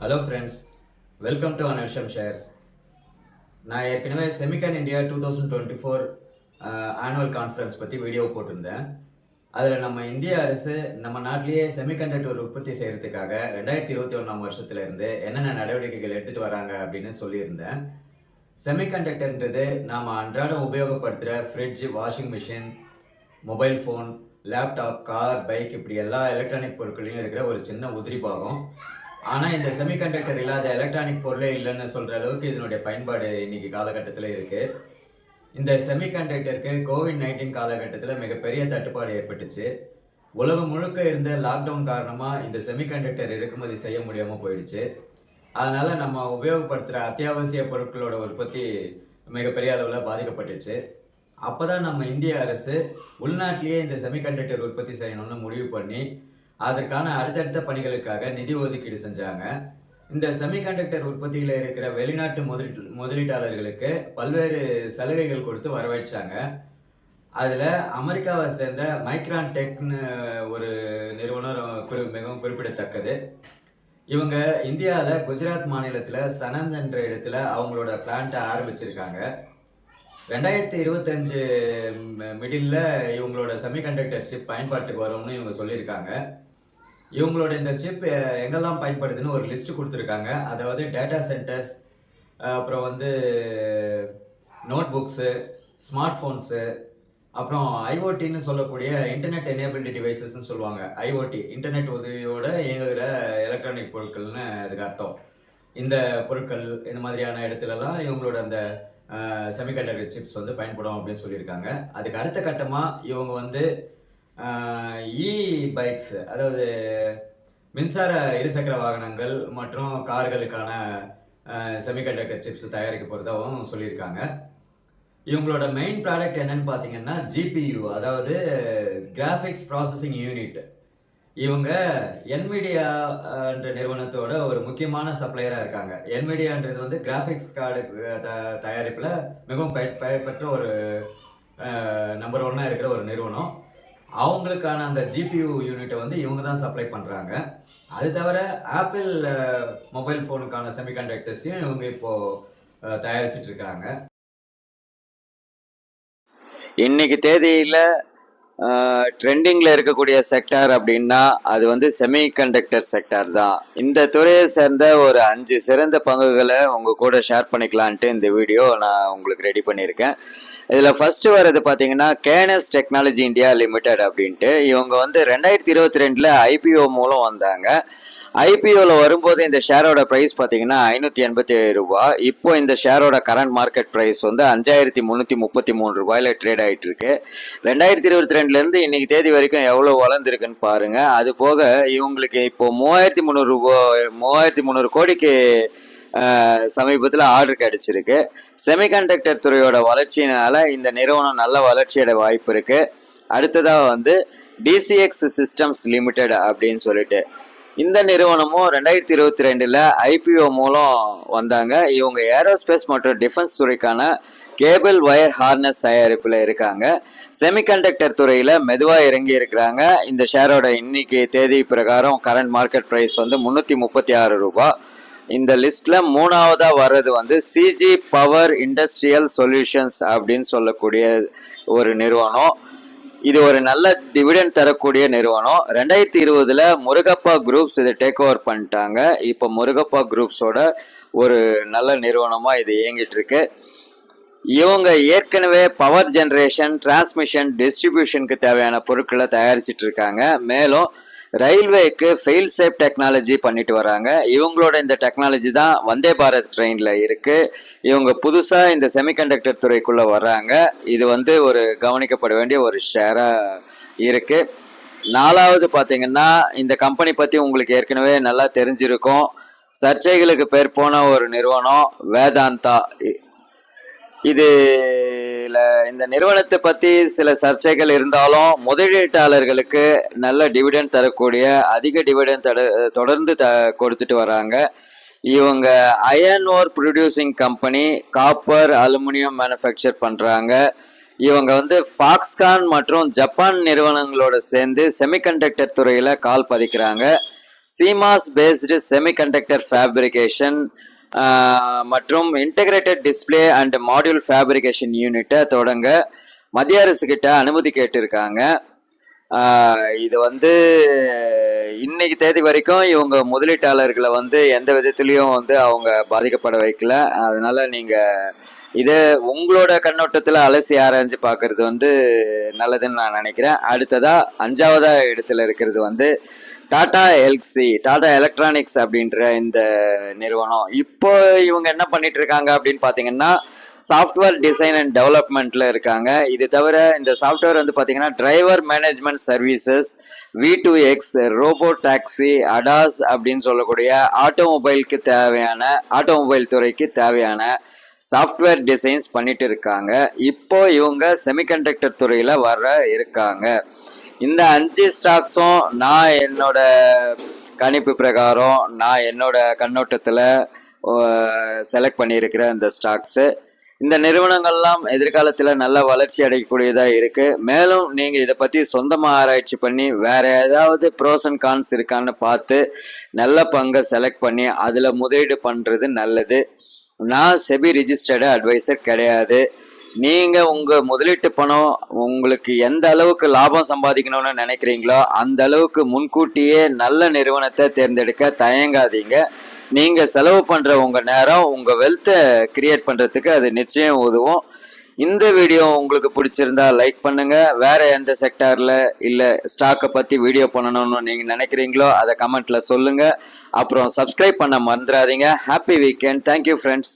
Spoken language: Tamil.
Hello friends, welcome to Anarsham shares. நான் ஏற்கனவே செமிகான் இந்தியா 2024 ஆனுவல் கான்ஃபரன்ஸ் பற்றி வீடியோ போட்டிருந்தேன். அதில் நம்ம இந்திய அரசு நம்ம நாட்டிலேயே செமிகண்டக்டர் உற்பத்தி செய்கிறதுக்காக 2021 வருஷத்துலேருந்து என்னென்ன நடவடிக்கைகள் எடுத்துகிட்டு வராங்க அப்படின்னு சொல்லியிருந்தேன். செமிகண்டக்டர்ன்றது நாம் அன்றாடம் உபயோகப்படுத்துகிற fridge, washing machine, mobile phone, laptop, car, bike இப்படி எல்லா எலக்ட்ரானிக் பொருட்களையும் இருக்கிற ஒரு சின்ன உதிரி பாகம். ஆனால் இந்த செமிகண்டக்டர் இல்லாத எலக்ட்ரானிக் பொருளே இல்லைன்னு சொல்கிற அளவுக்கு இதனுடைய பயன்பாடு இன்னைக்கு காலகட்டத்தில் இருக்குது. இந்த செமிகண்டக்டருக்கு கோவிட்-19 காலகட்டத்தில் மிகப்பெரிய தட்டுப்பாடு ஏற்பட்டுச்சு. உலகம் முழுக்க இருந்த லாக்டவுன் காரணமாக இந்த செமிகண்டக்டர் இறக்குமதி செய்ய முடியாமல் போயிடுச்சு. அதனால் நம்ம உபயோகப்படுத்துகிற அத்தியாவசிய பொருட்களோட உற்பத்தி மிகப்பெரிய அளவில் பாதிக்கப்பட்டுச்சு. அப்போ தான் நம்ம இந்திய அரசு உள்நாட்டிலேயே இந்த செமிகண்டக்டர் உற்பத்தி செய்யணும்னு முடிவு பண்ணி அதற்கான அடுத்தடுத்த பணிகளுக்காக நிதி ஒதுக்கீடு செஞ்சாங்க. இந்த செமிகண்டக்டர் உற்பத்தியில் இருக்கிற வெளிநாட்டு முதலீட்டாளர்களுக்கு பல்வேறு சலுகைகள் கொடுத்து வரவேற்றாங்க. அதில் அமெரிக்காவை சேர்ந்த மைக்ரான் டெக்னு ஒரு நிறுவனம் மிகவும் குறிப்பிடத்தக்கது. இவங்க இந்தியாவில் குஜராத் மாநிலத்தில் சனந்த் என்ற இடத்துல அவங்களோட பிளான்ட்டை ஆரம்பிச்சிருக்காங்க. 2025 மிடில் இவங்களோட செமிகண்டக்டர் சிப் பயன்பாட்டுக்கு வரும்னு இவங்க சொல்லியிருக்காங்க. இவங்களோட இந்த சிப் எங்கெல்லாம் பயன்படுதுன்னு ஒரு லிஸ்ட் கொடுத்துருக்காங்க. அதாவது டேட்டா சென்டர்ஸ், அப்புறம் நோட் புக்ஸு, ஸ்மார்ட் ஃபோன்ஸு, அப்புறம் ஐஓடின்னு சொல்லக்கூடிய இன்டர்நெட் எனேபிள்டு டிவைசஸ்ன்னு சொல்லுவாங்க. ஐஓடி இன்டர்நெட் உதவியோட இயங்குகிற எலக்ட்ரானிக் பொருட்கள்னு அதுக்கு அர்த்தம். இந்த பொருட்கள் இந்த மாதிரியான இடத்துலலாம் இவங்களோட அந்த செமிகண்டக்டர் சிப்ஸ் பயன்படும் அப்படின்னு சொல்லியிருக்காங்க. அதுக்கு அடுத்த கட்டமாக இவங்க இ பைக்ஸ், அதாவது மின்சார இருசக்கர வாகனங்கள் மற்றும் கார்களுக்கான செமிகண்டக்டர் சிப்ஸ் தயாரிக்க போகிறதாகவும் சொல்லியிருக்காங்க. இவங்களோட மெயின் ப்ராடக்ட் என்னன்னு பார்த்தீங்கன்னா ஜிபியு, அதாவது கிராஃபிக்ஸ் ப்ராசஸிங் யூனிட். இவங்க என்விடியா என்ற நிறுவனத்தோட ஒரு முக்கியமான சப்ளையராக இருக்காங்க. என்விடியான்றது கிராஃபிக்ஸ் கார்டு தயாரிப்பில் மிகவும் பெயர் பெற்ற ஒரு நம்பர் 1 இருக்கிற ஒரு நிறுவனம். அவங்களுக்கான அந்த ஜிபியு யூனிட்டை இவங்க தான் சப்ளை பண்ணுறாங்க. அது தவிர ஆப்பிள் மொபைல் ஃபோனுக்கான செமிகண்டக்டர்ஸையும் இவங்க இப்போது தயாரிச்சிட்டு இருக்காங்க. இன்னைக்கு தேதியில் ட்ரெண்டிங்கில் இருக்கக்கூடிய செக்டார் அப்படின்னா அது செமிகண்டக்டர் செக்டார் தான். இந்த துறையை சேர்ந்த ஒரு 5 சிறந்த பங்குகளை உங்கள் கூட ஷேர் பண்ணிக்கலான்ட்டு இந்த வீடியோ நான் உங்களுக்கு ரெடி பண்ணியிருக்கேன். இதில் ஃபர்ஸ்ட் வர்றது பார்த்தீங்கன்னா கேனஸ் டெக்னாலஜி இந்தியா லிமிடெட் அப்படின்ட்டு. இவங்க 2022 ஐபிஓ மூலம் வந்தாங்க. ஐபிஓவில் வரும்போது இந்த ஷேரோட ப்ரைஸ் பார்த்தீங்கன்னா 587 ரூபா. இப்போ இந்த ஷேரோட கரண்ட் மார்க்கெட் ப்ரைஸ் 5333 ரூபாயில் ட்ரேட் ஆகிட்டு இருக்கு. 2022 இன்னைக்கு தேதி வரைக்கும் எவ்வளோ வளர்ந்துருக்குன்னு பாருங்க. அது போக இவங்களுக்கு இப்போ 3300 கோடிக்கு சமீபத்தில் ஆர்டர் கிடைச்சிருக்கு. செமிகண்டக்டர் துறையோட வளர்ச்சியினால இந்த நிறுவனம் நல்ல வளர்ச்சியோட வாய்ப்பு இருக்கு. அடுத்ததாக டிசிஎக்ஸ் சிஸ்டம்ஸ் லிமிடெட் அப்படின்னு சொல்லிட்டு இந்த நிறுவனமும் 2022 ஐபிஓ மூலம் வந்தாங்க. இவங்க ஏரோஸ்பேஸ் மற்றும் டிஃபென்ஸ் துறைக்கான கேபிள் வயர் ஹார்னஸ் தயாரிப்பில் இருக்காங்க. செமிகண்டக்டர் துறையில் மெதுவாக இறங்கி இருக்கிறாங்க. இந்த ஷேரோட இன்னைக்கு தேதி பிரகாரம் கரண்ட் மார்க்கெட் ப்ரைஸ் 336 ரூபா. இந்த லிஸ்ட்ல 3ஆவதா வர்றது சிஜி பவர் இண்டஸ்ட்ரியல் சொல்யூஷன்ஸ் அப்படின்னு சொல்லக்கூடிய ஒரு நிறுவனம். இது ஒரு நல்ல டிவிடெண்ட் தரக்கூடிய நிறுவனம். 2020 முருகப்பா குரூப்ஸ் இதை டேக் ஓவர் பண்ணிட்டாங்க. இப்போ முருகப்பா குரூப்ஸோட ஒரு நல்ல நிறுவனமாக இது இயங்கிட்டு இருக்கு. இவங்க ஏற்கனவே பவர் ஜென்ரேஷன், டிரான்ஸ்மிஷன், டிஸ்ட்ரிபியூஷனுக்கு தேவையான பொருட்களை தயாரிச்சிட்டு இருக்காங்க. மேலும் ரயில்வேக்கு ஃபெயில் சேஃப் டெக்னாலஜி பண்ணிட்டு வராங்க. இவங்களோட இந்த டெக்னாலஜி தான் வந்தே பாரத் ட்ரெயினில் இருக்கு. இவங்க புதுசாக இந்த செமிகண்டக்டர் துறைக்குள்ளே வர்றாங்க. இது ஒரு கவனிக்கப்பட வேண்டிய ஒரு ஷேராக இருக்கு. 4ஆவது பார்த்தீங்கன்னா இந்த கம்பெனி பற்றி உங்களுக்கு ஏற்கனவே நல்லா தெரிஞ்சிருக்கும். சர்ச்சைகளுக்கு பேர் போன ஒரு நிறுவனம் வேதாந்தா. இந்த நிறுவனத்தை பற்றி சில சர்ச்சைகள் இருந்தாலும் முதலீட்டாளர்களுக்கு நல்ல டிவிடெண்ட் தரக்கூடிய, அதிக டிவிடெண்ட் தொடர்ந்து கொடுத்துட்டு வராங்க. இவங்க iron ore producing company, copper, aluminium manufacture பண்ணுறாங்க. இவங்க ஃபாக்ஸ்கான் மற்றும் ஜப்பான் நிறுவனங்களோட சேர்ந்து செமிகண்டக்டர் துறையில் கால் பதிக்கிறாங்க. CMOS பேஸ்டு செமிகண்டக்டர் ஃபேப்ரிகேஷன் மற்றும் integrated display and module fabrication யூனிட்டை தொடங்க மத்திய அரசு கிட்ட அனுமதி கேட்டிருக்காங்க. இது வந்து இன்னைக்கு தேதி வரைக்கும் இவங்க முதலீட்டாளர்களை வந்து எந்த விதத்துலையும் வந்து அவங்க பாதிக்கப்பட வைக்கல. அதனால நீங்க இதை உங்களோட கண்ணோட்டத்தில் அலசி ஆராய்ஞ்சு பார்க்கறது வந்து நல்லதுன்னு நான் நினைக்கிறேன். அடுத்ததா 5வது இடத்துல இருக்கிறது வந்து டாடா எல்சி, டாடா எலக்ட்ரானிக்ஸ் அப்படின்ற இந்த நிறுவனம். இப்போ இவங்க என்ன பண்ணிட்டு இருக்காங்க அப்படின்னு பார்த்தீங்கன்னா சாஃப்ட்வேர் டிசைன் அண்ட் டெவலப்மெண்ட்ல இருக்காங்க. இது தவிர இந்த சாஃப்ட்வேர் வந்து பார்த்தீங்கன்னா driver management services, V2X, robo taxi, ADAS அப்படின்னு சொல்லக்கூடிய ஆட்டோமொபைல் துறைக்கு தேவையான சாஃப்ட்வேர் டிசைன்ஸ் பண்ணிட்டு இருக்காங்க. இப்போ இவங்க செமிகண்டக்டர் துறையில இருக்காங்க. இந்த 5 ஸ்டாக்ஸும் நான் என்னோட கணிப்பு பிரகாரம், நான் என்னோட கண்ணோட்டத்தில் செலக்ட் பண்ணியிருக்கிற இந்த ஸ்டாக்ஸு. இந்த நிறுவனங்கள்லாம் எதிர்காலத்தில் நல்ல வளர்ச்சி அடையக்கூடியதாக இருக்குது. மேலும் நீங்கள் இதை பற்றி சொந்தமாக ஆராய்ச்சி பண்ணி வேறு ஏதாவது ப்ரோஸ் அண்ட் கான்ஸ் இருக்கான்னு பார்த்து நல்ல பங்கை செலக்ட் பண்ணி அதில் முதலீடு பண்ணுறது நல்லது. நான் செபி ரிஜிஸ்டர்டு அட்வைசர் கிடையாது. நீங்கள் உங்கள் முதலீட்டு பணம் உங்களுக்கு எந்த அளவுக்கு லாபம் சம்பாதிக்கணும்னு நினைக்கிறீங்களோ அந்த அளவுக்கு முன்கூட்டியே நல்ல நிறுவனத்தை தேர்ந்தெடுக்க தயங்காதீங்க. நீங்கள் செலவு பண்ணுற உங்கள் நேரம் உங்கள் வெல்த்தை கிரியேட் பண்ணுறதுக்கு அது நிச்சயம் உதவும். இந்த வீடியோ உங்களுக்கு பிடிச்சிருந்தா லைக் பண்ணுங்கள். வேறு எந்த செக்டாரில் இல்லை ஸ்டாக்கை பற்றி வீடியோ பண்ணணும்னு நீங்கள் நினைக்கிறீங்களோ அதை கமெண்ட்டில் சொல்லுங்கள். அப்புறம் சப்ஸ்கிரைப் பண்ண மறந்துடாதீங்க. Happy weekend. Thank you friends.